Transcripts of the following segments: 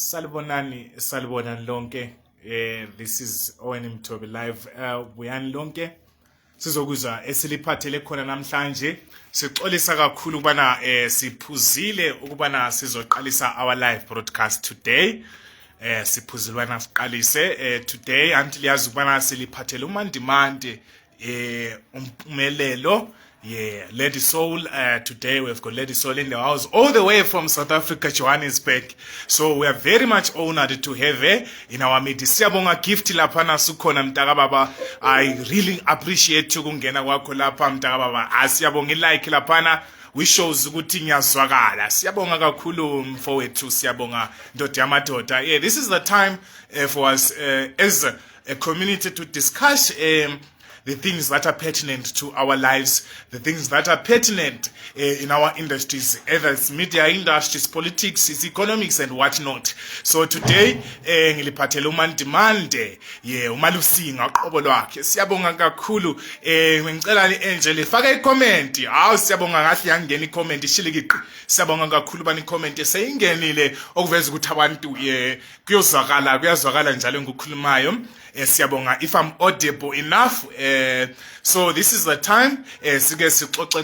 Salibonani lonke. This is Owen Mtobi live. Buyani lonke. Sizokuzwa esiliphathele khona namhlanje. Sixolisa kakhulu ukubana siphuzile ukubana sizoqalisa our live broadcast today. Siphuzilwana siqalise today until yazi ukubana siliphathele uMandimande Mpumelelo. Yeah, Lady Soul. Today we've got Lady Soul in the house, all the way from South Africa, Johannesburg. So we are very much honored to have her in our midst. Siyabonga gift lapana sukhona mtaka baba. I really appreciate ukungena kwakho lapha mtaka baba. Siyabonga like lapana. We shows ukuthi ngiyazwakala. Siyabonga kakhulu mfowethu, siyabonga ndoda yamadoda. Yeah, this is the time for us as a community to discuss the things that are pertinent to our lives, the things that are pertinent in our industries, either it's media industries, politics, it's economics and whatnot. So today, ngiliphathele uMandimande, umalusinga uqobo lwakhe. Siyabonga kakhulu. Ngicela iAngel ifake icomment. Siyabonga ngathi yangena icomment ishilikiqi. Siyabonga kakhulu bani comment seyingenile okuveza ukuthi abantu kuyazwakala njalo ngokukhulumayo. Siyabonga if I'm audible enough. So this is the time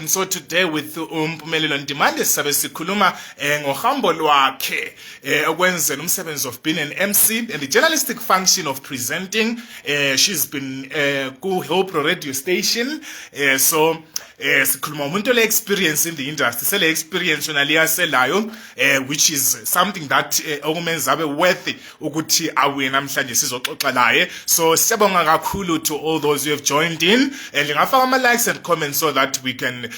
so today with Mpumelelo Ndimande sisabe sikhuluma ngohambo lwakhe okwenzela umsebenzi of being an MC and the journalistic function of presenting. She's been ku Hope radio station. So sikhuluma umuntu le experience in the industry, sele experience naliya selayo, which is something that okumenza abe worthy ukuthi awe namhlanje sizoxoxa laye. So siyabonga kakhulu to all those who have joined in. Lingafaka ama likes and comments so that we can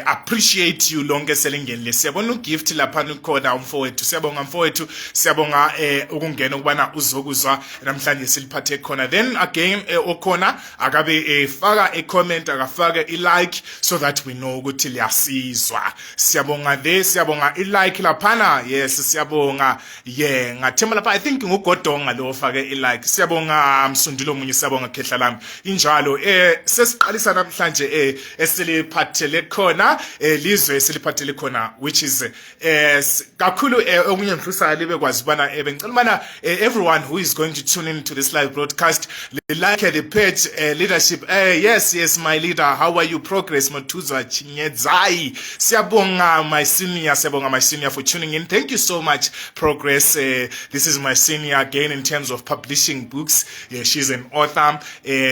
appreciate you lonke selingenile. Siyabona ugift lapha ukhona umfowethu. Siyabonga mfowethu, siyabonga ukungena ukubana uzokuzwa namhlanje siliphathe khona. Then again okhona akabe faka a comment, akafaka i like so that we know ukuthi liyasizwa. Siyabonga siyabonga i like laphana. Yes, siyabonga. Yeah, ngathemba lapha I think ngugodonga lo fake i like. Siyabonga Msundilo omunye, siyabonga Khehla lami. Injalo sesiqalisa namhlanje esiliphathele khona lizwe esiliphathele khona, which is kakhulu omunye mhlusa libe kwazi bana bengicela bana everyone who is going to tune in to this live broadcast like the page leadership. Yes my leader, how are you? Progress Motuzwa Chinyedzai. Siyabonga my senior for tuning in. Thank you so much Progress. This is my senior again in terms of publishing books. She's an author.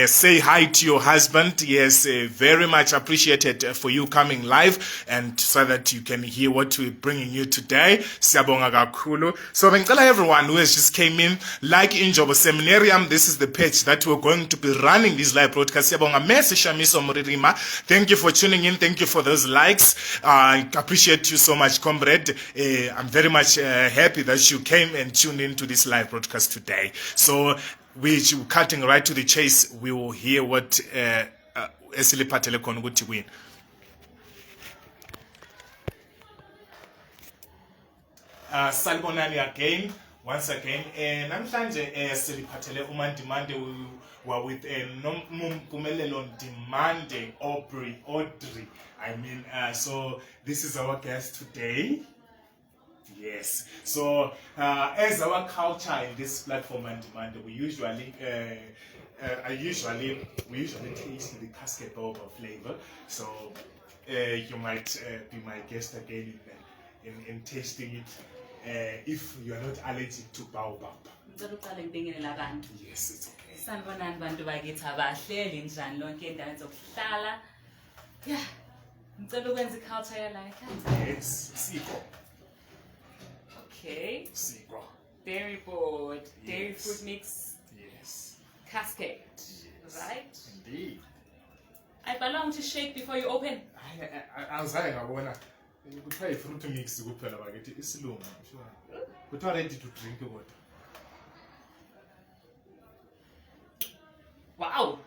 Say hi to your husband. Yes, very much appreciated for you coming live and so that you can hear what we're bringing you today. Siyabonga kakhulu. So bengicela everyone who has just came in, like Injobo Seminarium, this is the page that we're going to be running this live broadcast. Siyabonga Messi Shamiso Muririma. Thank you for tuning in. Thank you for those likes. I appreciate you so much, comrade. I'm very much happy that you came and tuned into this live broadcast today. So we're cutting right to the chase. We will hear what esiliphathele khona ukuthi win. Salibonani again, once again. Namhlanje siliphathele uMandimande. We were with Mpumelelo Ndimande Audrey. I mean, so this is our guest today. Yes. So as our culture in this platform Mandimande, we usually taste the casket baobab flavor. So you might be my guest again in tasting it if you are not allergic to baobab. Yes, it's okay. Sanibonani bantu bakithi abahleli njani lonke endaweni zokuhlala. Yeah. Ngicela ukwenza iculture yala ekhaya. Yes, siko. Okay. Siko. Dairy board, dairy Yes. fruit mix. Yes. Cascade. Yes. Right? Indeed. I belong to shake before you open. Angizaye ngabona kuthiwa i-fruit mix kuphela bakithi isilungu. Kuthiwa ready to drink water. Wow.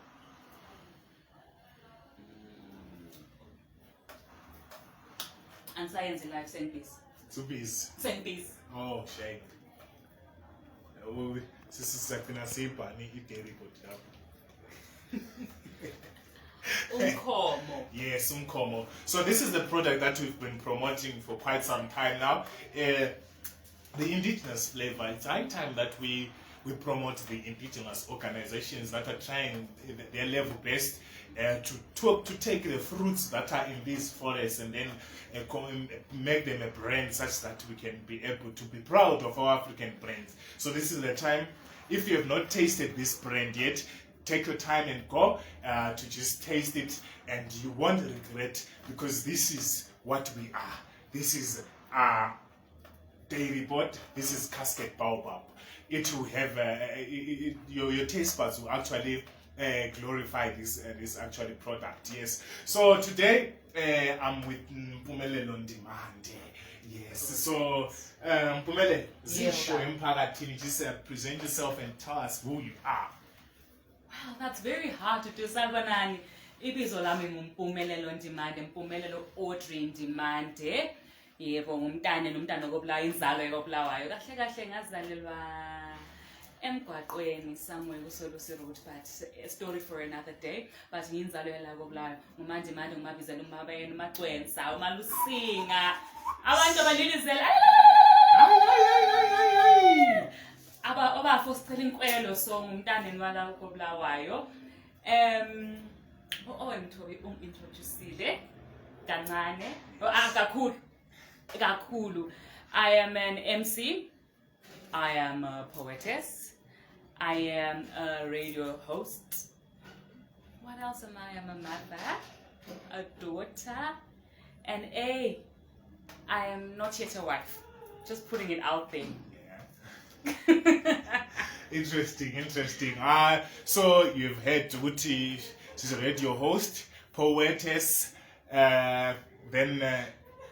And science in life, send peace. Two piece. Send peace. Oh, shame. Sisakina sibhani i-dairy board lapho. Umkhomo. Yes, umkhomo. So this is the product that we've been promoting for quite some time now. the indigenous flavor. It's high time that we promote the indigenous organizations that are trying their level best to take the fruits that are in these forests and then make them a brand such that we can be able to be proud of our African brands. So this is the time. If you have not tasted this brand yet, take your time and go to just taste it, and you won't regret, because this is what we are. This is dairy bot. This is casket baobab. It will have your taste buds will actually glorify this actually product. Yes. So today I'm with Mpumelelo Ndimande. Yes. So Mpumelelo, just present yourself and tell us who you are. Wow, that's very hard to do. Sanibonani. Ibizo lami Mpumelelo Ndimande, Mpumelelo Audrey Ndimande. Yebo, ngumntane nomntana kobulawa, inzalo ekobulawayo. Kahle kahle ngazalelwa emgwaqweni somewhere kuSolusi Road, but a story for another day. But ngiyinzalo yala kobulawayo. Ngumandimande, ngumabizela umabayeni, umaqwensa, umalusinga. Abantu abalilizela. Abafo sicela inkwelo, so ngumntane wala kobulawayo. Mthobi introducile kancane. Kakhulu. I am an MC. I am a poetess. I am a radio host. What else am I? I'm a mother, a daughter, and I am not yet a wife. Just putting it out there. Yeah. Interesting. So you've heard Uti, she's a radio host, poetess, then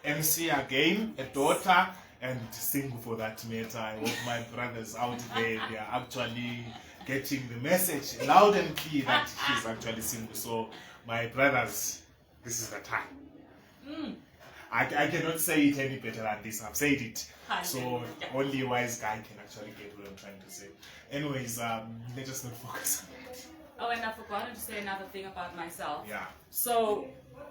MC again, a daughter, and sing for that matter. I hope my brothers out there, they are actually getting the message loud and clear that she's actually singing. So my brothers, this is the time. I cannot say it any better than this. I've said it. So only a wise guy can actually get what I'm trying to say. Anyways, let us not focus on that. Oh, and I forgot to say another thing about myself. Yeah. So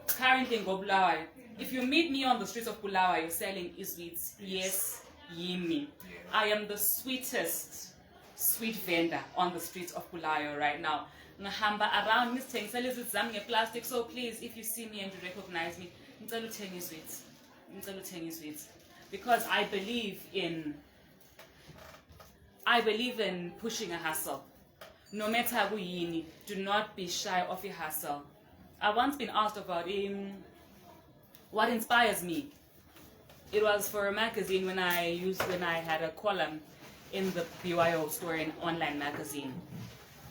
currently in Bulawayo, if you meet me on the streets of Bulawayo selling sweets, yes, yimi. I am the sweetest sweet vendor on the streets of Bulawayo right now. Ngahamba around Mr. plastic. So please, if you see me and you recognize me, ngicela uthenge sweets. Because I believe in pushing a hustle. No matter who you do not be shy of your hustle. I once been asked about what inspires me. It was for a magazine when I had a column in the BYO store, an online magazine.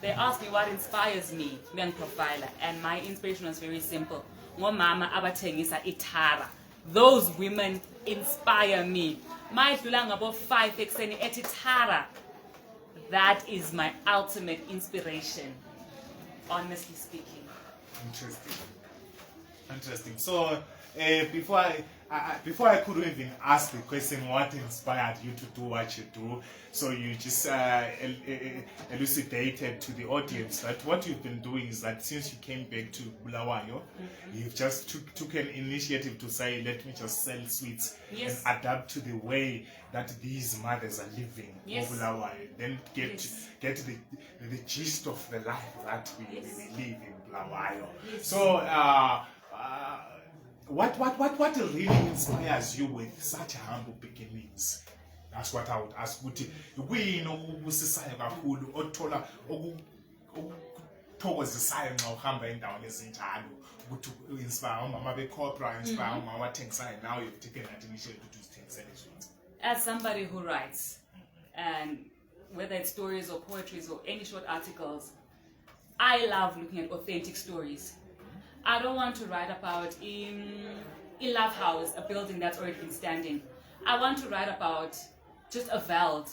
They asked me what inspires me, young profiler, and my inspiration was very simple. Ngomama abathengisa itara. Those women inspire me. My dlula ngabo 5 ekseni etitara. That is my ultimate inspiration, honestly speaking. Interesting. So before I could even ask the question, what inspired you to do what you do? So you just elucidated to the audience that what you've been doing is that since you came back to Bulawayo, you've just took an initiative to say, let me just sell sweets and adapt to the way that these mothers are living in Bulawayo. Then get the gist of the life that we live in Bulawayo. So what really inspires you with such humble beginnings? That's what I would ask. We know ubusisayo kakhulu othola okuthokozisayo nxa uhamba endaweni ezinjalo ukuthi inspire umama becorporate, inspire umama wathengisayo. Now you've taken that initiative to uzithengisele sweets. As somebody who writes, and whether it's stories or poetry or any short articles, I love looking at authentic stories. I don't want to write about a love house, a building that's already been standing. I want to write about just a veld.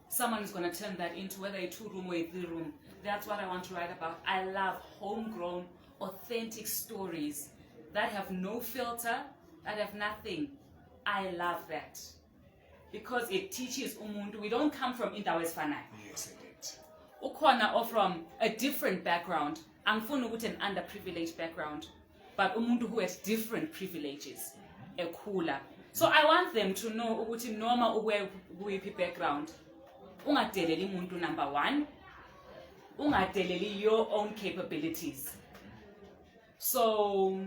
Someone is going to turn that into whether a 2-room or a 3-room. That's what I want to write about. I love homegrown, authentic stories that have no filter, that have nothing. I love that. Because it teaches umuntu. We don't come from indawo ezifanayo. Yes, I did. Ukhona or from a different background. Angifuni ukuthi an underprivileged background, but umuntu who has different privileges, ekhula. So I want them to know ukuthi noma ukuyiphi background, ungadeleli umuntu number one, ungadeleli your own capabilities. So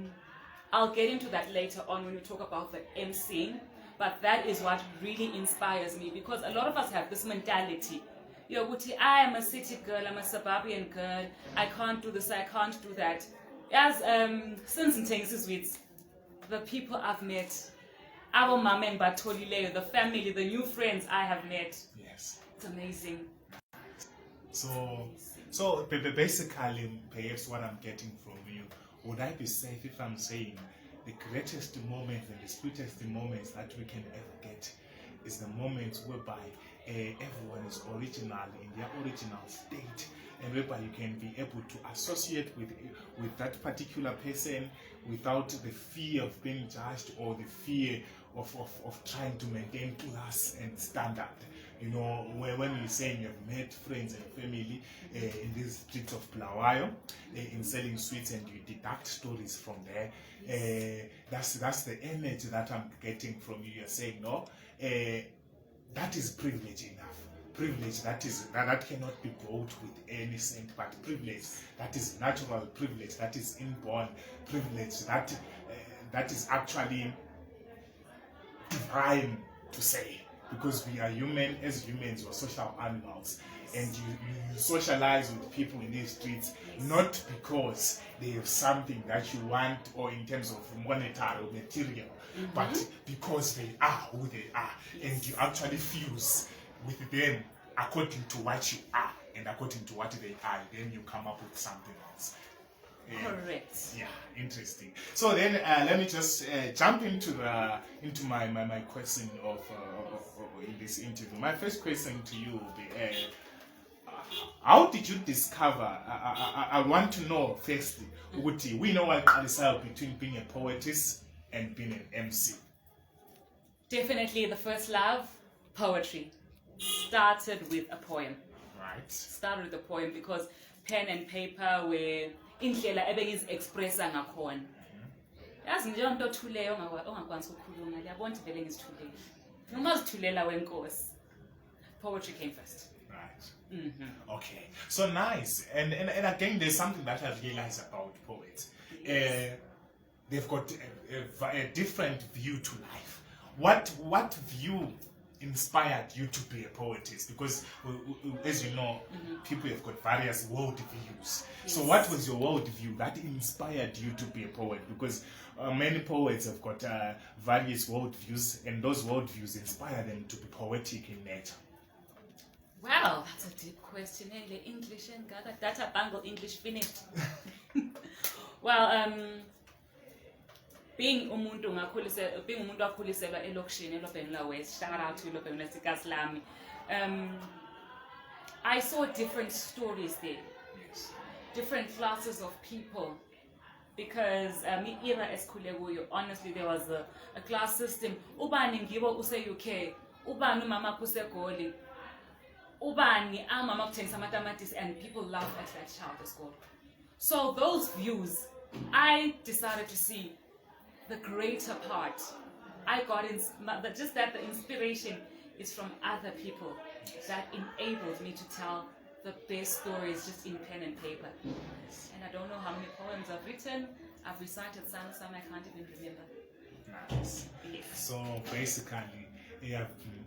I'll get into that later on when we talk about the emceeing, but that is what really inspires me, because a lot of us have this mentality. I am a city girl, I'm a suburban girl, I can't do this, I can't do that. As since in the people I've met, our mama and Batolile, the family, the new friends I have met. Yes. It's amazing. So basically, perhaps what I'm getting from you, would I be safe if I'm saying the greatest moments and the sweetest moments that we can ever get is the moments whereby everyone is original in their original state, and whereby you can be able to associate with that particular person without the fear of being judged or the fear of trying to maintain class and standard. When you're saying you've met friends and family in these streets of Bulawayo, in selling sweets, and you deduct stories from there, that's the energy that I'm getting from you. You're saying, no, that is privilege enough. Privilege that cannot be bought with any cent, but privilege that is natural, privilege that is inborn, privilege that is actually divine to say, because we are human. As humans, we're social animals, and you socialize with people in these streets not because they have something that you want, or in terms of monetary or material, but because they are who they are, and you actually fuse with them according to what you are and according to what they are. Then you come up with something else. Correct. Yeah, interesting. So then let me just jump into my question of in this interview. My first question to you will be, how did you discover? I want to know firstly, we know what is between being a poetess and being an MC. Definitely the first love, poetry. Started with a poem. Right. Started with a poem because pen and paper were indlela ebengizexpressa ngakhona. Yazi nje into othuleyo ongakwanisa ukukhuluma, yabona vele ngizithulele. Noma zithulela wenkosi. Poetry came first. Right. Okay. So nice. And again, there's something that I've realized about poets. Yes. They've got a different view to life. What view inspired you to be a poetess? Because as you know, people have got various world views. Yes. So what was your world view that inspired you to be a poet? Because many poets have got various world views, and those world views inspire them to be poetic in nature. Wow, that's a deep question. Hey, English and got data bangle English finished. Well, being umuntu akhuliselwa elokishini eLobhenla West, shout out to Lobhenla Lami. I saw different stories there. Yes. Different classes of people, because era esikhule kuyo, honestly, there was a class system. Ubani ngibo use UK, ubani umama kuse Goli, ubani amama kuthengisa amatamatisi, and people laugh at that child at school. So those views, I decided to see the greater part. I got just that the inspiration is from other people that enabled me to tell the best stories just in pen and paper. And I don't know how many poems I've written. I've recited some I can't even remember. Nice. Yes. So basically,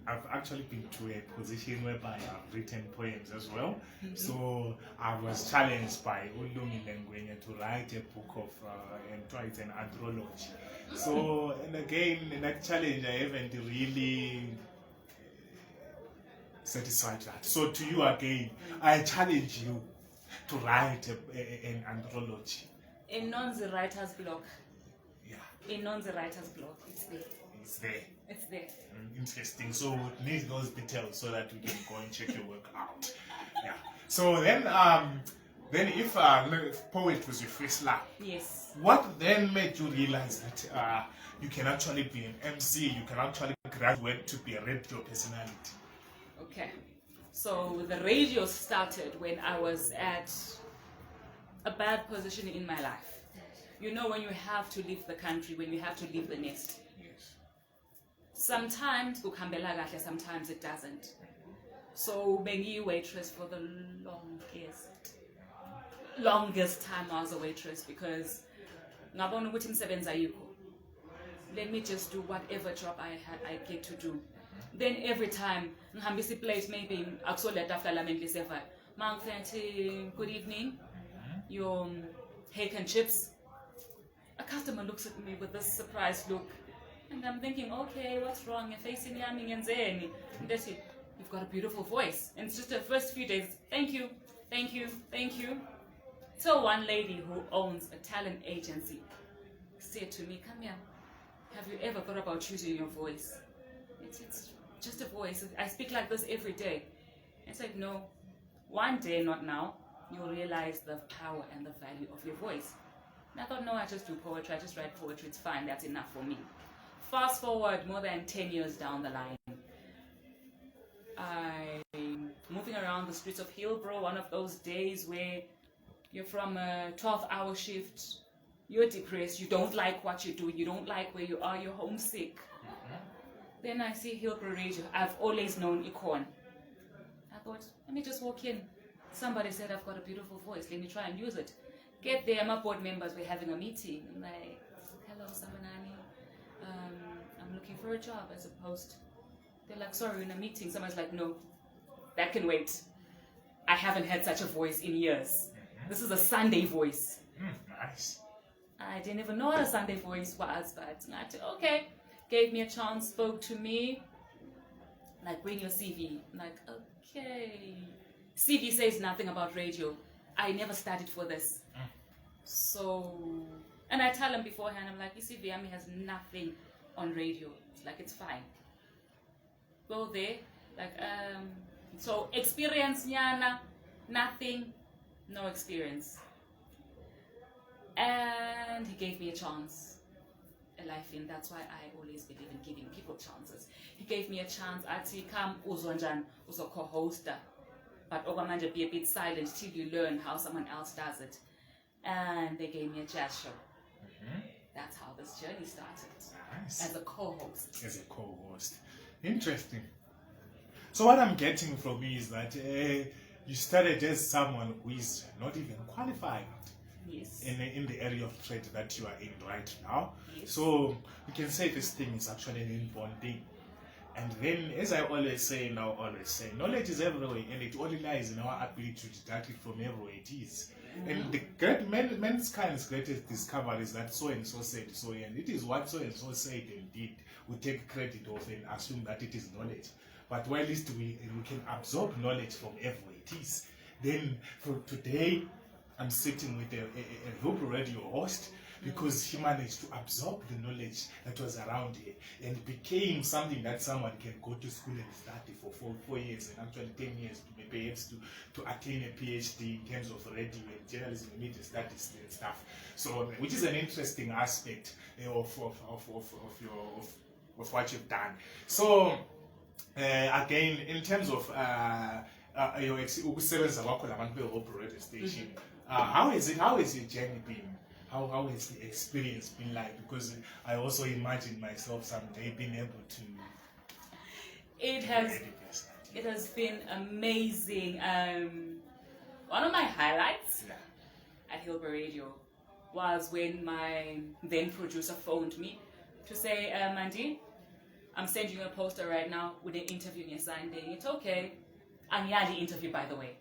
I've actually been to a position whereby I've written poems as well. So I was challenged by Ulumi Lengwenya to write a book of and write an anthology. So, and again, in that challenge, I haven't really satisfied that. So to you again, I challenge you to write an anthology. A non-the writer's block. Yeah. A non-the writer's block. It's there. It's there. It's there. Interesting. So we need those details so that we can go and check your work out. Yeah. So then if poet was your first love, yes. What then made you realize that you can actually be an MC, you can actually graduate to be a radio personality? Okay. So the radio started when I was at a bad position in my life. You know, when you have to leave the country, when you have to leave the nest. Yes. Sometimes kukhambela kahle, sometimes it doesn't. So bengi waitress for the longest time I was a waitress, because ngabona ukuthi imsebenzi ayikho. Let me just do whatever job I get to do. Then every time ngihambisa place, maybe akusoleta after lamendli seva. Mangfethi, good evening. Your cake and chips. A customer looks at me with this surprised look, and I'm thinking, okay, what's wrong? You're facing yami ngenzeni. You've got a beautiful voice. And it's just the first few days, thank you, thank you, thank you. So one lady who owns a talent agency said to me, come here, have you ever thought about choosing your voice? It's just a voice. I speak like this every day. It's like, no, one day, not now, you'll realize the power and the value of your voice. And I thought, no, I just do poetry, I just write poetry, it's fine, that's enough for me. Fast forward more than 10 years down the line, I'm moving around the streets of Hillbrow, one of those days where you're from a 12-hour shift, you're depressed, you don't like what you're doing, you don't like where you are, you're homesick. Then I see Hillbrow Radio. I've always known Icon. I thought, let me just walk in. Somebody said I've got a beautiful voice, let me try and use it. Get there, my board members were having a meeting. I'm like, hello, Sabanani. I'm looking for a job as a post. They're like, sorry, we're in a meeting. Someone's like, no, that can wait. I haven't had such a voice in years. This is a Sunday voice. Nice. I didn't even know what a Sunday voice was, but I said, okay. Gave me a chance, spoke to me. Like, bring your CV. I'm like, okay. CV says nothing about radio. I never studied for this. So, and I tell them beforehand, I'm like, CV has nothing on radio. It's like, it's fine. Go there. Like, so experience, Nyana, nothing, no experience. And he gave me a chance. A life in, that's why I always believe in giving people chances. He gave me a chance. I'd say, come, Uzonjan, was a co-hoster. But Ogamanja, be a bit silent till you learn how someone else does it. And they gave me a jazz show. That's how this journey started. Nice. As a co-host. As a co-host. Interesting. So what I'm getting from you is that you started as someone who is not even qualified. Yes. In the area of trade that you are in right now. Yes. So you can say this thing is actually an inborn thing. And then, as I always say, knowledge is everywhere, and it only lies in our ability to deduct it from everywhere it is. And the great mankind's greatest discovery is that so and so said so, and it is what so and so said and did. We take credit of and assume that it is knowledge. But while at least we can absorb knowledge from everywhere it is. Then for today, I'm sitting with a local radio host because he managed to absorb the knowledge that was around here, and it became something that someone can go to school and study for 4 years and actually 10 years to perhaps to attain a PhD in terms of radio and journalism and media studies and stuff. So, which is an interesting aspect of what you've done. So, again, in terms of your experience about the radio station. How has your journey been? How has the experience been like? Because I also imagine myself someday being able to. It has been amazing. One of my highlights at Hillbrow Radio was when my then producer phoned me to say, Mandy, I'm sending you a poster right now with an interview in your Sunday. It's okay. And yeah, the interview, by the way.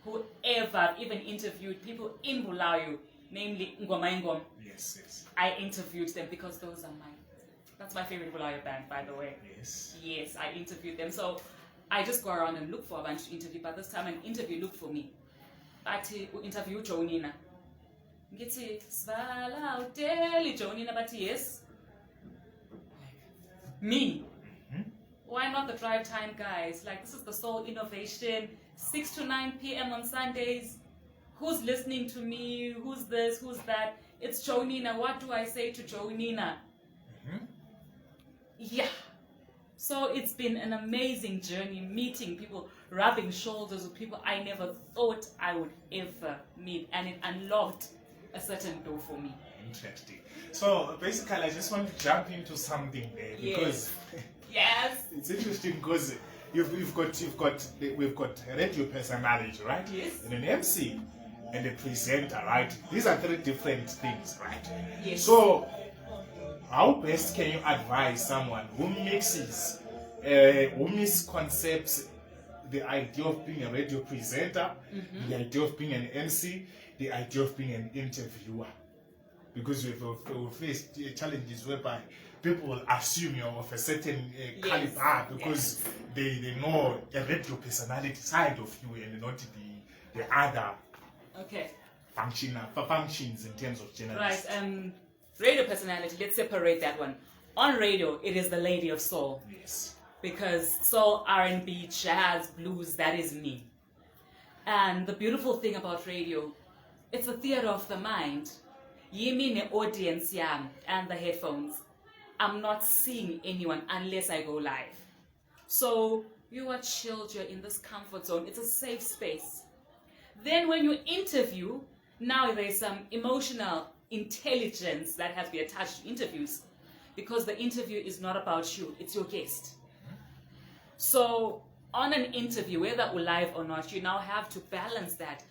Whoever even interviewed people in Bulawayo, namely Ngoma. Yes. I interviewed them because that's my favorite Bulawayo band, by the way. Yes, I interviewed them. So I just go around and look for a bunch to interview. But this time an interview looked for me. But interview Jonina. Ngithi svala uteli Jonina, but yes. Me. Why not the drive time guys? Like, this is the sole innovation. 6 to 9 p.m. on Sundays. Who's listening to me? Who's this? Who's that? It's Jonina. What do I say to Jonina? Yeah. So it's been an amazing journey, meeting people, rubbing shoulders with people I never thought I would ever meet. And it unlocked a certain door for me. Interesting. So basically, I just want to jump into something there because Yes. it's interesting because we've got a radio personality, right? Yes. And an MC and a presenter, right? These are three different things, right? Yes. So how best can you advise someone who misconcepts the idea of being a radio presenter, the idea of being an MC, the idea of being an interviewer? Because we've faced challenges whereby people will assume you're of a certain caliber because they know a radio personality side of you and not the other functions in terms of journalism. Right. Radio personality, let's separate that one. On radio, it is the lady of soul. Yes. Because soul, R&B, jazz, blues, that is me. And the beautiful thing about radio, it's a theater of the mind. You mean the audience, and the headphones. I'm not seeing anyone unless I go live. So you are chilled, you're in this comfort zone. It's a safe space. Then when you interview, now there's some emotional intelligence that has to be attached to interviews, because the interview is not about you, it's your guest. So on an interview, whether we're live or not, you now have to balance that.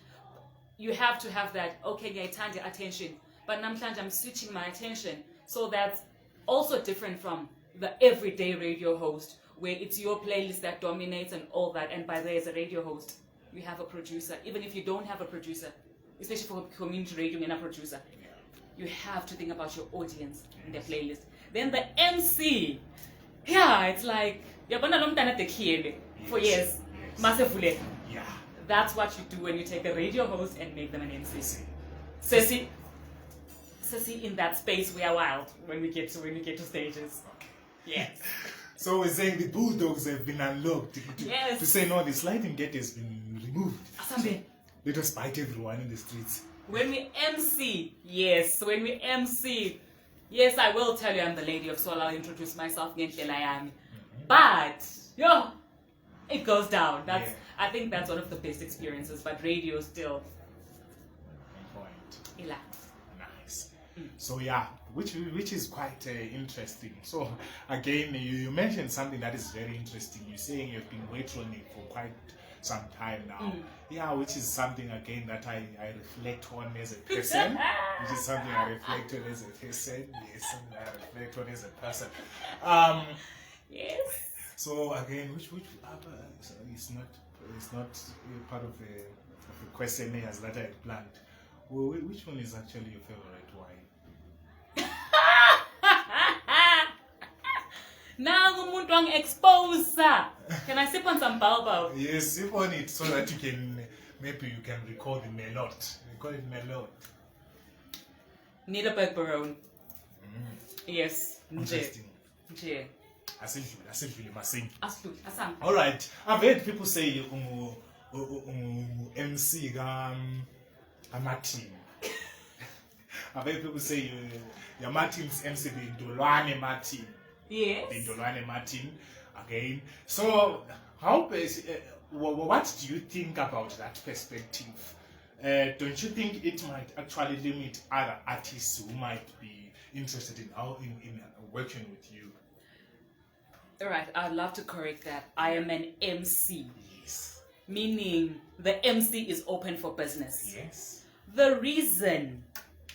You have to have that, okay, I turn the attention, but namhlanje I'm switching my attention. So that's also different from the everyday radio host, where it's your playlist that dominates and all that, and by there as a radio host, you have a producer. Even if you don't have a producer, especially for community radio and a producer, you have to think about your audience in their playlist. Then the MC, it's like for years. Massively. Yeah. That's what you do when you take a radio host and make them an MC. Sissy, in that space we are wild when we get to stages. Okay. Yes. So we're saying the bulldogs have been unlocked to say no, the sliding gate has been removed. Asambe. Let us bite everyone in the streets. When we MC, yes, I will tell you I'm the lady of soul. I'll introduce myself. But it goes down. I think that's one of the best experiences. But radio still. Point. Nice. So which is quite interesting. So again, you mentioned something that is very interesting. You're saying you've been waitrunning for quite some time now. Which is something again that I reflect on as a person. Which is something I reflect on as a person. Yes, something I reflect on as a person. Yes. So again, which so it's not part of the questionnaires that I planned. Well, which one is actually your favorite wine? Now umuntu ang-expose. Can I sip on some baobab? Yes, sip on it so that maybe you can recall the melot. We call it melot. Niederberg Baron. Yes. Interesting. Nje. Asidlule masingi. Asam. All right. I've heard people say MC Martin. I've heard people say your Martin's MC Ndolwane Martin. Yes. Ndolwane Martin. Again. So what do you think about that perspective? Don't you think it might actually limit other artists who might be interested in working with you? All right, I'd love to correct that. I am an MC. Yes. Meaning the MC is open for business. Yes. The reason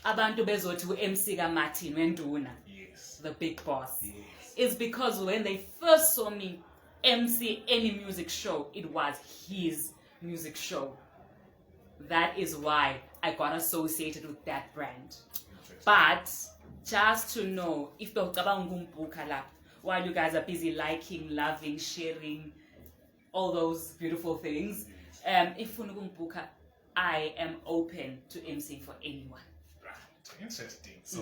abantu bezothi MC ka Martin Wenduna, yes, the big boss, yes, is because when they first saw me MC any music show, it was his music show. That is why I got associated with that brand. But just to know, if while you guys are busy liking, loving, sharing all those beautiful things, if I am open to MCing for anyone. Right, interesting. So,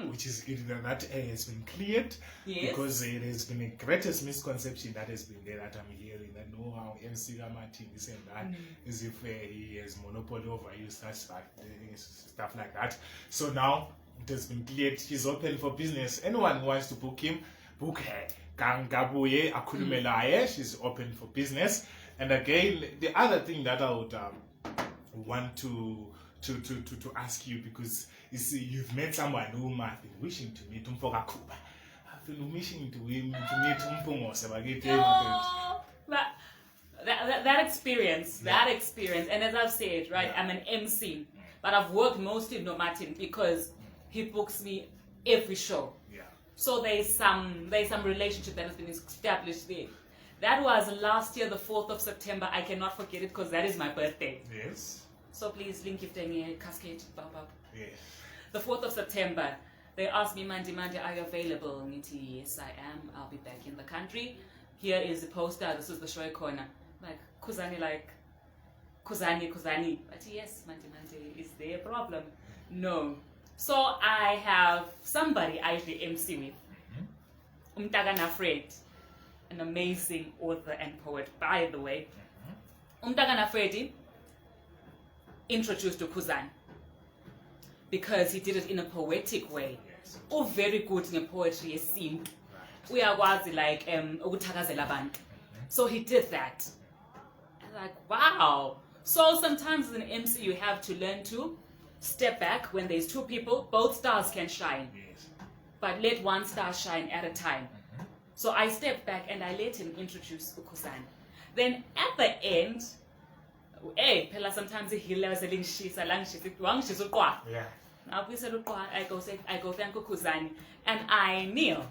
which is good that has been cleared, because it has been a greatest misconception that has been there that I'm hearing, that no, how MC Martin this and that, as if he has monopoly over you, stuff like that. So now it has been cleared. He's open for business. Anyone who wants to book him, book her. Kangabuye Akulumelaye, she's open for business. And again, the other thing that I would want to to ask you, because you see, you've met someone whom I've been wishing to meet. I've been wishing to meet that experience, and as I've said, right, I'm an MC, but I've worked mostly with Martin because he books me every show. Yeah. So there's some relationship that has been established there. That was last year, the 4th of September. I cannot forget it because that is my birthday. Yes. So please link it in a cascade. Yes. The 4th of September, they asked me, Mandi, are you available? Yes, I am. I'll be back in the country. Here is the poster. This is the show corner. Like, Kuzani. But yes, Mandi, is there a problem? No. So I have somebody I usually MC with. Umtagana Fred, an amazing author and poet, by the way. Umtagana Freddy introduced to Kuzani because he did it in a poetic way. Yes. Oh, very good in poetry, scene. We are like ukuthakazela abantu. So he did that. I'm like, wow. So sometimes as an MC you have to learn to step back when there's two people. Both stars can shine. Yes. But let one star shine at a time. So I stepped back and I let him introduce Ukuzani. Then at the end, sometimes he loves a Yeah. I go thank Ukuzani and I kneel.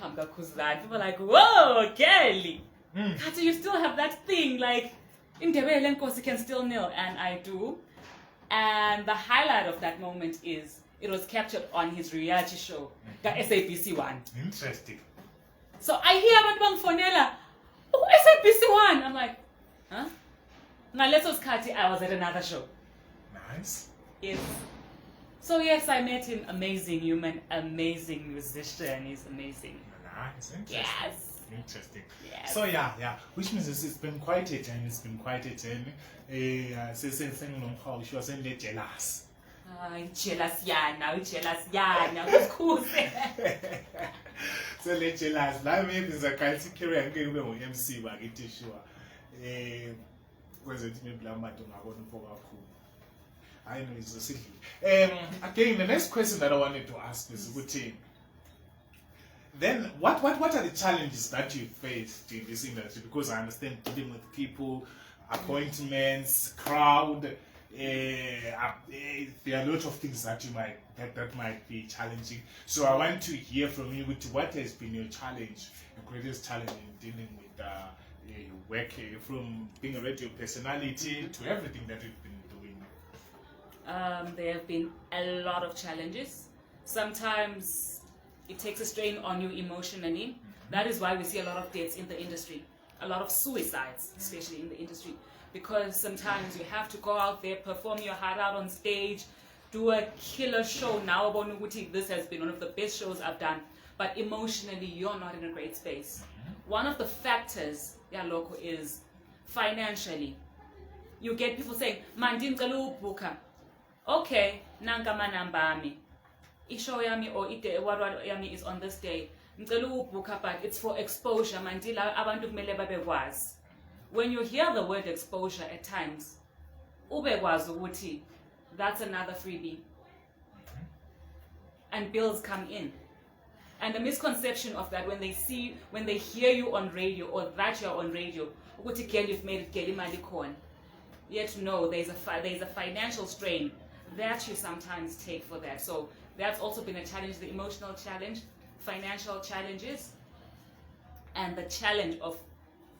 People are like, whoa, Kelly. Kati, you still have that thing, like in the way Lenkosi can still kneel, and I do. And the highlight of that moment is it was captured on his reality show, the SABC one. Interesting. So I hear about Fonela, oh, SABC one. I'm like, huh? Now let's was Kati, I was at another show. Nice. Yes. So yes, I met him. Amazing human, amazing musician. He's amazing. Nice. Interesting. Yes. Interesting. Yes. So yeah. Which means it's been quite a journey. It's been quite a journey. She was in jealous. Jealous yana. Who's cool? So le jealous. Like maybe it's a kind of career and give them MC but it is sure. Was it maybe I'm not going for cool. I know it's a silly. Again, the next question that I wanted to ask is then what are the challenges that you faced in this industry? Because I understand dealing with people, appointments, crowd, there are a lot of things that that might be challenging. So I want to hear from you what has been your challenge, your greatest challenge in dealing with your work, from being a radio personality to everything that you've been doing. There have been a lot of challenges. Sometimes it takes a strain on you emotionally. That is why we see a lot of deaths in the industry, a lot of suicides, especially in the industry, because sometimes you have to go out there, perform your heart out on stage, do a killer show. Now, this has been one of the best shows I've done, but emotionally, you're not in a great space. One of the factors, loco, is financially. You get people saying, "Mandin kalu buka." Okay, nanka manambami. Ishow yami or ite what yami is on this day. Ngicela ubuka, but it's for exposure. Mandila abantu kumele babekwazi. When you hear the word exposure at times, ubekwazi ukuthi that's another freebie. And bills come in. And the misconception of that when they hear you on radio or that you're on radio, ukuthi girl, you've made it, girl, imali khona. Yet no, there's a financial strain that you sometimes take for that. So that's also been a challenge, the emotional challenge, financial challenges, and the challenge of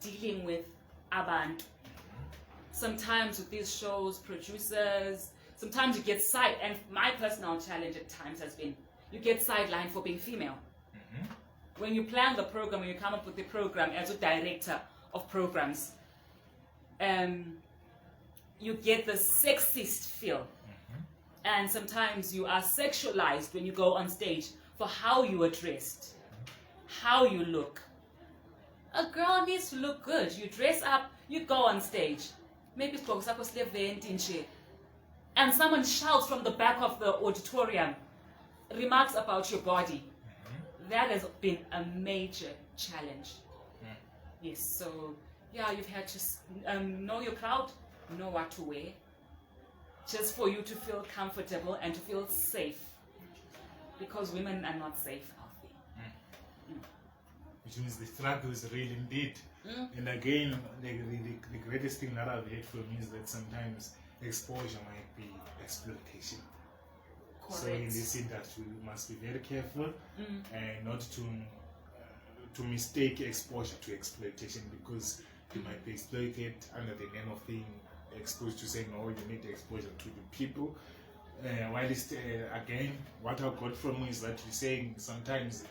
dealing with abantu. Sometimes with these shows, producers, sometimes you get and my personal challenge at times has been, you get sidelined for being female. When you plan the program, when you come up with the program as a director of programs, you get the sexist feel. And sometimes you are sexualized when you go on stage for how you are dressed, how you look. A girl needs to look good. You dress up, you go on stage. Maybe it's and someone shouts from the back of the auditorium, remarks about your body. That has been a major challenge. Yes, so yeah, you've had to know your crowd, know what to wear. just for you to feel comfortable and to feel safe. Because women are not safe out there. Which means the struggle is real indeed. And again, the greatest thing that I've heard from you is that sometimes exposure might be exploitation. Correct. So in this industry, we must be very careful and not to mistake exposure to exploitation, because you might be exploited under the name of being exposed to saying, no, you need exposure to the people. While again, what I got from you is that you're saying sometimes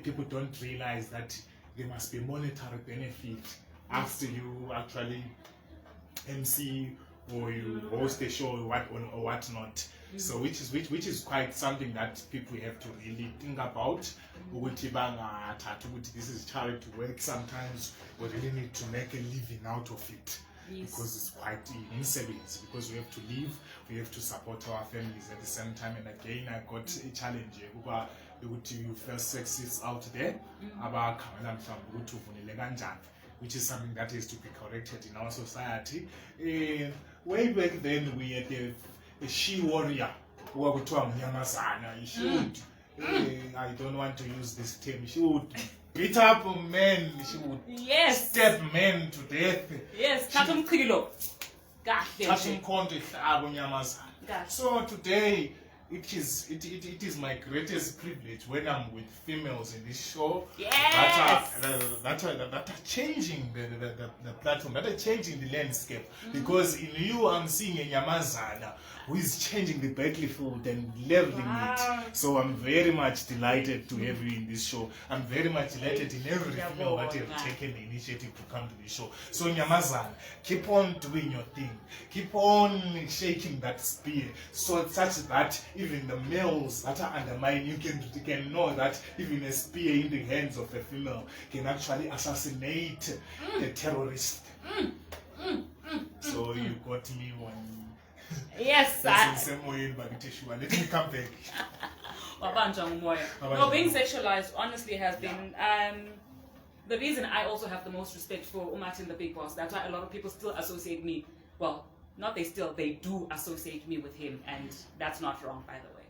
people don't realize that there must be monetary benefit after you actually MC or you host a show or whatnot. So which is quite something that people have to really think about. This is charity work. Sometimes we really need to make a living out of it. Yes. Because it's quite in savings, because we have to live, we have to support our families at the same time. And again, I got a challenge you first sexists out there about which is something that is to be corrected in our society. Way back then, we had a she warrior who would she would I don't want to use this term, she would beat up men, she would stab men to death. Yes, so today it is my greatest privilege when I'm with females in this show that are changing the platform, that are changing the landscape. Because in you I'm seeing a Nyamazana who is changing the battlefield and leveling it. So I'm very much delighted to have you in this show. I'm very much delighted in every female that have taken the initiative to come to the show. So Nyamazana, keep on doing your thing. Keep on shaking that spear, so such that even the males that are undermining you can know that even a spear in the hands of a female can actually assassinate the terrorist. So you got me one. Yes, that's the same way, but let me come back. No, being sexualized honestly has been the reason I also have the most respect for Umatin the Big Boss. That's why a lot of people still associate me, well, not they still, they do associate me with him, and that's not wrong, by the way.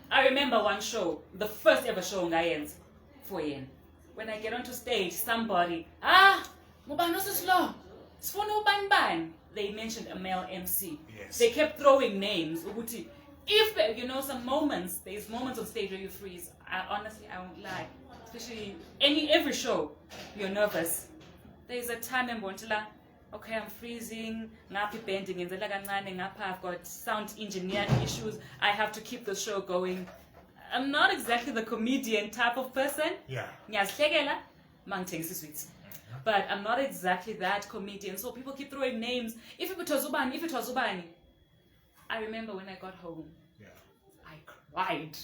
I remember one show, the first ever show Ngayen's for Yen. When I get onto stage, somebody, they mentioned a male MC. Yes. They kept throwing names. If you know there's moments on stage where you freeze. Honestly, I won't lie. Especially every show, you're nervous. There's a time in Bontila, okay, I'm freezing, ngapi bending, I've got sound engineering issues, I have to keep the show going. I'm not exactly the comedian type of person. But I'm not exactly that comedian. So people keep throwing names. If it was Ubani. I remember when I got home, I cried.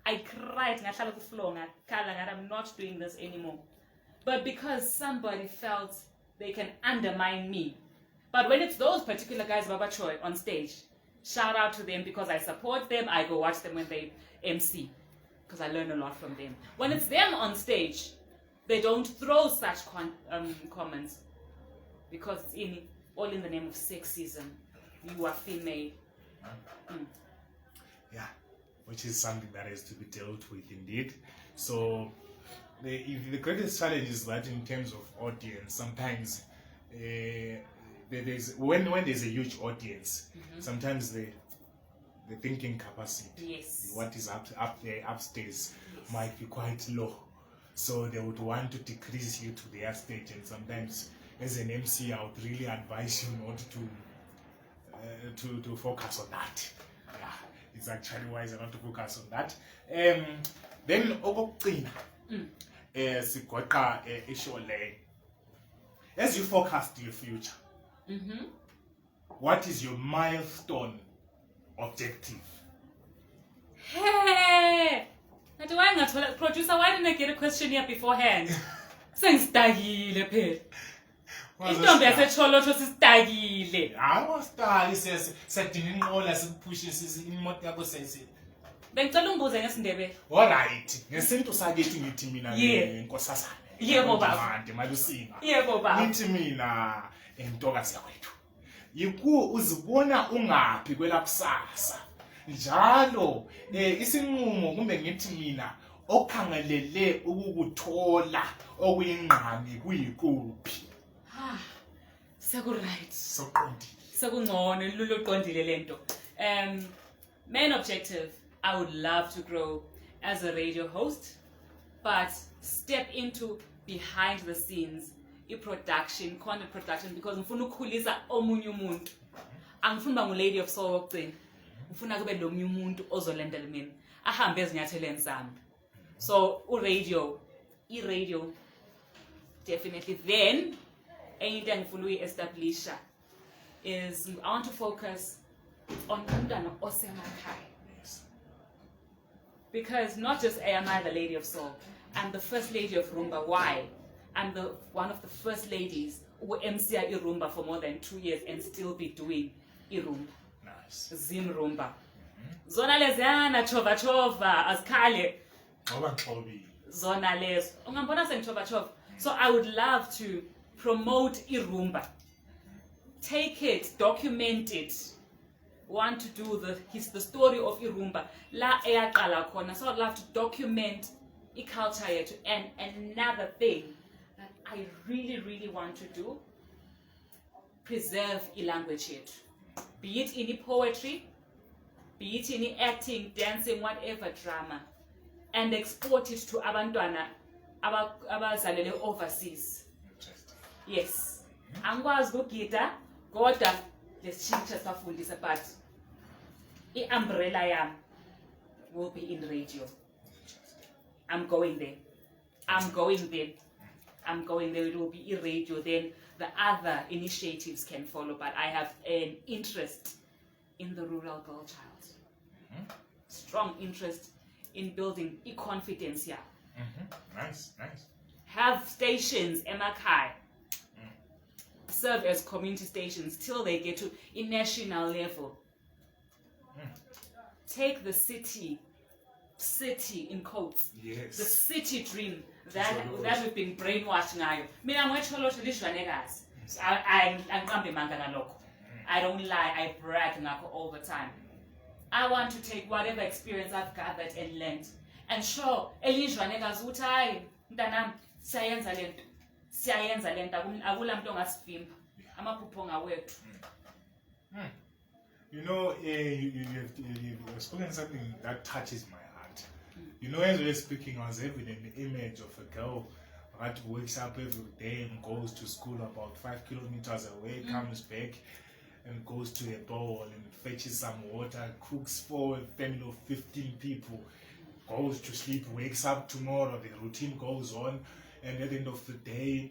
I cried. I'm not doing this anymore. But because somebody felt they can undermine me. But when it's those particular guys, Baba Choi, on stage, shout out to them because I support them. I go watch them when they MC because I learn a lot from them. When it's them on stage, they don't throw such comments because it's all in the name of sexism. You are female. Yeah, which is something that has to be dealt with indeed. So the greatest challenge is that in terms of audience, sometimes when there's a huge audience, sometimes the thinking capacity, what is up there upstairs, might be quite low. So they would want to decrease you to their stage, and sometimes as an MC I would really advise you not to focus on that. Yeah, it's actually wiser not to focus on that. Then as you forecast your future, what is your milestone objective? Hey, producer, why didn't I get a question here beforehand? Since Dagile Pet. Don't be a cholo to Dagile. I was Dagile setting all as pushes in Motiabo says it. Then Talumbo and Debe. All right, you seem to Sageting it to me in Cosasa. Yeah, Boba. Malusina. Yeah, Boba. Meet me in Togasawetu. yiku uzibona ungaphi kwelakusasa njalo isinqumo kumbe ngithi mina okhangelele ukukuthola okuyingqami kuyikuphi Right. soqondile Sekungcono luloqondile lento. Main objective, I would love to grow as a radio host, but step into behind the scenes, production, content production, because ngifuna ukukhulisa omunye umuntu. Angifuni ba ngu-lady of soul wokugcina. Ngifuna kube lo munye umuntu ozolandela mina. Ahambe ezinyatheleni zami. So, i-radio, definitely. Then, anything ngifuna uyi-establisha is I want to focus on umntwana osemakhaya. Because not just am I the lady of soul, I'm the first lady of Rumba. Why? I'm one of the first ladies who MC Rumba for more than 2 years and still be doing Rumba. Nice. Zim Rumba. Zona leziana chova azkhale. Zona les. Ungambona sengichova. So I would love to promote Rumba. Take it, document it. Want to do the story of Rumba. La eyaqala khona. So I'd love to document culture yethu. And another thing that I really, really want to do, preserve language yethu. Be it in poetry, be it in acting, dancing, whatever drama, and export it to abantwana abazalele overseas. Yes. Angwazi ukugida kodwa lesitshintsha safundisa, but umbrella yam will be in radio. I'm going there. It will be in radio. Then the other initiatives can follow, but I have an interest in the rural girl child. Strong interest in building confidence here. Nice. Have stations, emakhaya. Serve as community stations till they get to a national level. Take the city in quotes. Yes. The city dream that we've been brainwashed now. Mina ngwetholosho lishwanekazi. I don't lie, I brag all the time. I want to take whatever experience I've gathered and learned and show elishwanekazi ukuthi hayi mntanami siyayenza lento akula muntu ongasivimba amaphupho ngawethu. You know, you've spoken something that touches my heart. You know, as we were speaking, I was having an image of a girl that wakes up every day and goes to school about 5 kilometers away, comes back and goes to a bowl and fetches some water, cooks for a family of 15 people, goes to sleep, wakes up tomorrow, the routine goes on, and at the end of the day,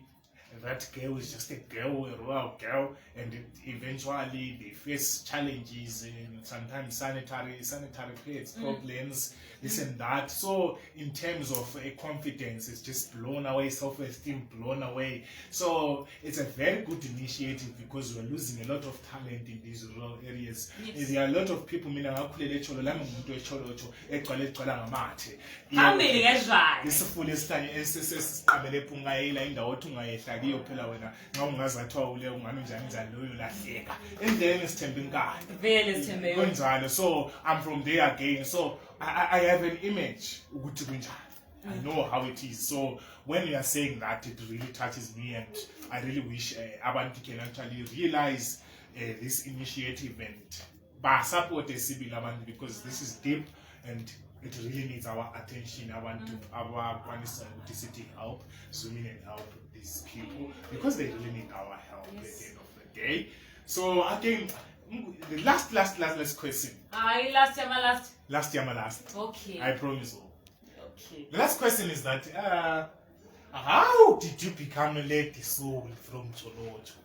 that girl is just a girl, a rural girl, and eventually they face challenges and sometimes sanitary problems, this and that. So in terms of confidence, it's just blown away, self-esteem blown away. So it's a very good initiative because we're losing a lot of talent in these rural areas. Yes. There are a lot of people phela wena ngawungazathiwa ule ungani njani loyo lahleka endleleni sithembe inkani vele sithembe konjalo. So I'm from there again, so I have an image ukuthi kunjani. I know how it is. So when you are saying that, it really touches me, and I really wish abantu can actually realize this initiative and support SCB Labantu, because this is deep and it really needs our attention. I want to our city help, zoom in and help these people because they really need our help at the end of the day. So again, the last question. Last year, my last. Okay. I promise. Okay. The last question is that how did you become a lady soul from Cholocho?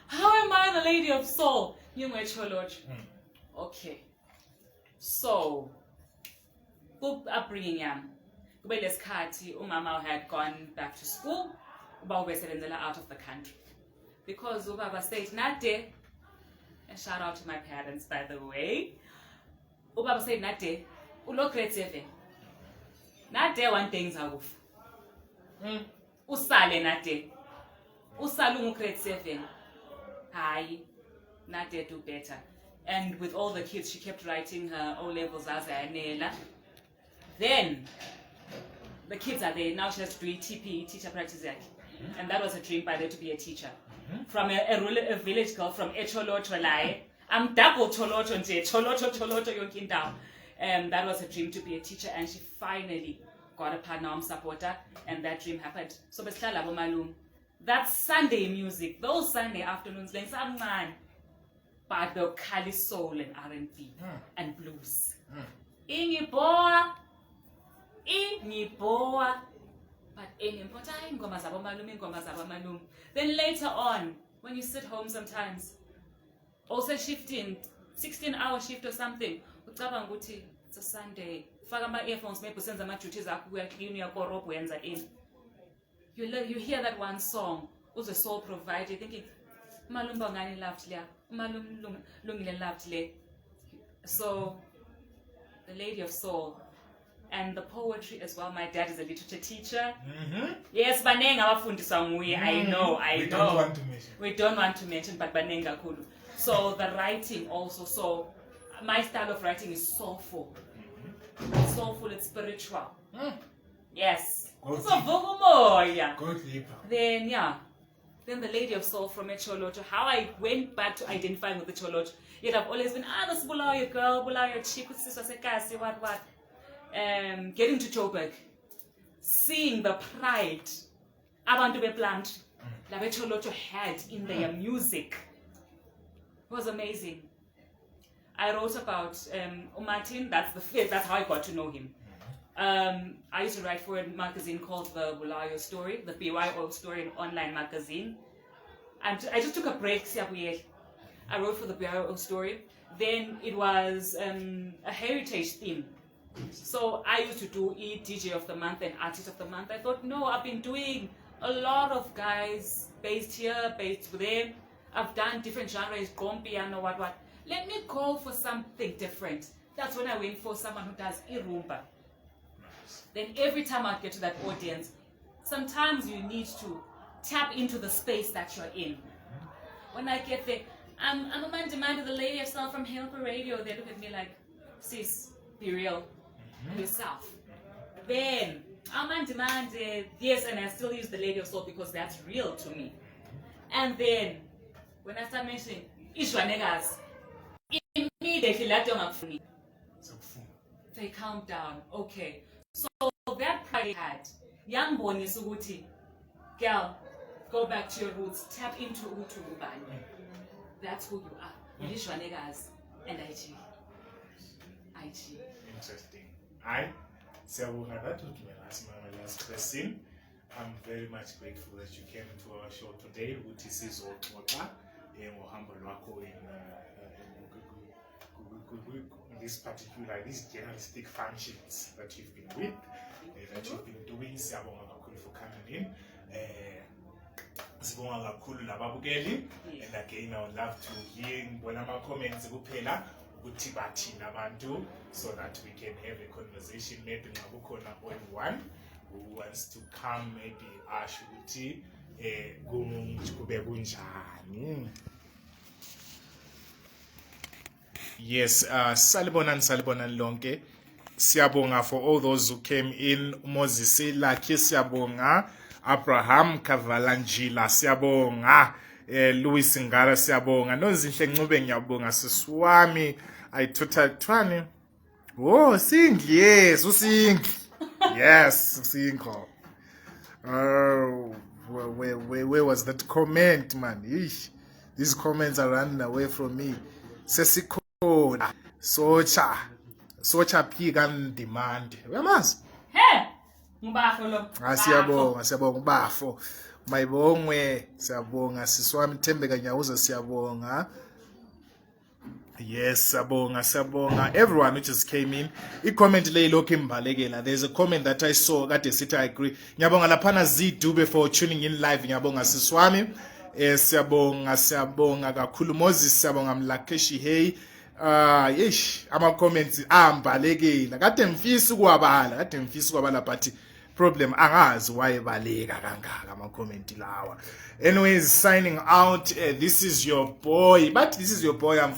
How am I the lady of soul? You know Cholocho. Okay. So, upbringing yam. Kube lesikhathi umama had gone back to school. Ubaba ubesebenzela out of the country. Because ubaba said nade, and shout out to my parents by the way. Ubaba said nade, ulo grade 7. Nade one thing zakufa. Usale nade. Usalungu grade 7. Hi, not there do better. And with all the kids, she kept writing her O-levels as Anela. Then, the kids are there. Now she has to do TP, teacher practice. And that was a dream by her to be a teacher. From a village girl from Echolocho Lai. I'm double Cholocho nje, Cholocho yonke indawo. That was a dream to be a teacher, and she finally got a partner supporter, and that dream happened. So besihlala bomalume. That Sunday music, those Sunday afternoons, like some man, but the Cali soul and R&B and blues. Ingiboa, but ingoma zabomalume. Then later on, when you sit home sometimes, also shifting, 16-hour shift or something, it's a Sunday. Faka my earphones, maybe sense my duties are clean your corrupt when in. You hear that one song, was a soul provider, thinking, Malumba ngani loved le, Malum loved le. So, the Lady of Soul. And the poetry as well. My dad is a literature teacher. Yes, banenga abafundisa nguye. I know. We don't want to mention, but banenga kulu. So the writing also. So my style of writing is soulful. It's soulful, it's spiritual. Yes. Go deeper. Then the Lady of Soul from Echolocho. How I went back to identifying with the Cholocho. Yet I've always been, this Bulayo girl, Bulayo chick, sister sekasi, what. Getting to Joburg, seeing the pride abantu beplant labecholocho had in their music was amazing. I wrote about Martin. That's how I got to know him. I used to write for a magazine called the Bulayo Story, the BYO Story, an online magazine. And I just took a break. I wrote for the BYO Story. Then it was a heritage theme. So I used to do DJ of the month and artist of the month. I thought, no, I've been doing a lot of guys based here, based there. I've done different genres, gom piano, what. Let me go for something different. That's when I went for someone who does irumba. Then every time I get to that audience, sometimes you need to tap into the space that you're in. When I get there, I'm a man demanded the Lady of Soul from Helper Radio. They look at me like, sis, be real. Yourself. Then I'm on demand, yes, and I still use the Lady of Soul because that's real to me. And then when I start mentioning Ishwanegas, immediately they calm down. Okay. So that pride I had, young boy Nisuguti, girl, go back to your roots, tap into Utu Ubani. That's who you are. Ishwanegas and IG. Interesting. That would be my last question. I'm very much grateful that you came to our show today. This is in this particular, these journalistic functions that you've been with, that you've been doing. Siyabonga kakhulu for coming in. Sibonga kakhulu lababukeli. And again, I would love to hear ngibona comments kuphela. So that we can have a conversation. Maybe one who wants to come, maybe ask ukuthi kube kunjani. Yes, salibona lonke. Siyabonga for all those who came in. Moses Lakhe siyabonga. Abraham Kavalanjila siyabonga. Louis Ngara siyabonga. Nozinhle Ncube ngiyabonga sisiwami. Ayithutha Thwani. Oh, Singh, yes, Usingh. Yes, Usingh. Where was that comment, man? Eesh. These comments are running away from me. Sesikona. Socha Pigan Demand. Where's? Hey! Mbafo lo. Siyabonga Mbafo. Mayibongwe siyabonga siswami Thembeka Nyawuza siyabonga. Yes, sabonga. Everyone who just came in. I-comment le ilokhu imbalekela. There's a comment that I saw kade sithi I agree. Ngiyabonga laphana Zidube for tuning in live. Ngiyabonga siswami. Siyabonga kakhulu Moses, siyabonga Mlakeshi hey. Ama comments ambalekela. Kade ngifisa ukuwabala but problem angazi wayebaleka kangaka ama-comment lawa. Anyways, signing out. This is your boy, but this is your boy. I'm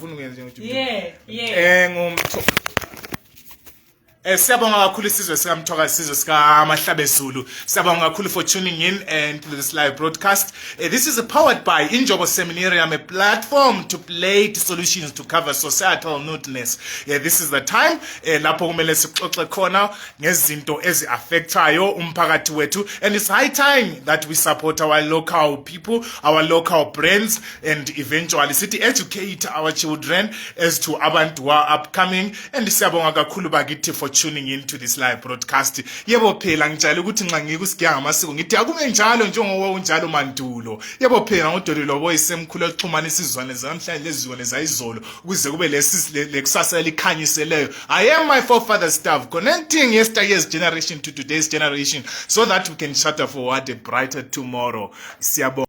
siyabonga kakhulu isizwe sikamthoka isizwe sikaMahlabezulu. Siyabonga kakhulu for tuning in and to this live broadcast. This is powered by Injobo Seminarium, a platform to play solutions to cover societal nothingness. This is the time lapho kumele sixoxe khona ngezinto ezi-affectayo umphakathi wethu, and it's high time that we support our local people, our local brands, and eventually sithi educate our children as to abantu who are upcoming. And siyabonga kakhulu bakithi for tuning in to this live broadcast. Yebo phela ngijayele ukuthi nxa ngikusigiya ngamasiko ngithi akube njalo njengoba unjalo mandulo. Yebo phela ngudolelo boyisemkhulu exhumana isizwane zamhlanje lezizwane zayizolo ukuze kube lekusasa elikhanyiseleyo. I am my forefather's staff, connecting yesterday's generation to today's generation so that we can shatter forward a brighter tomorrow. Siyabonga.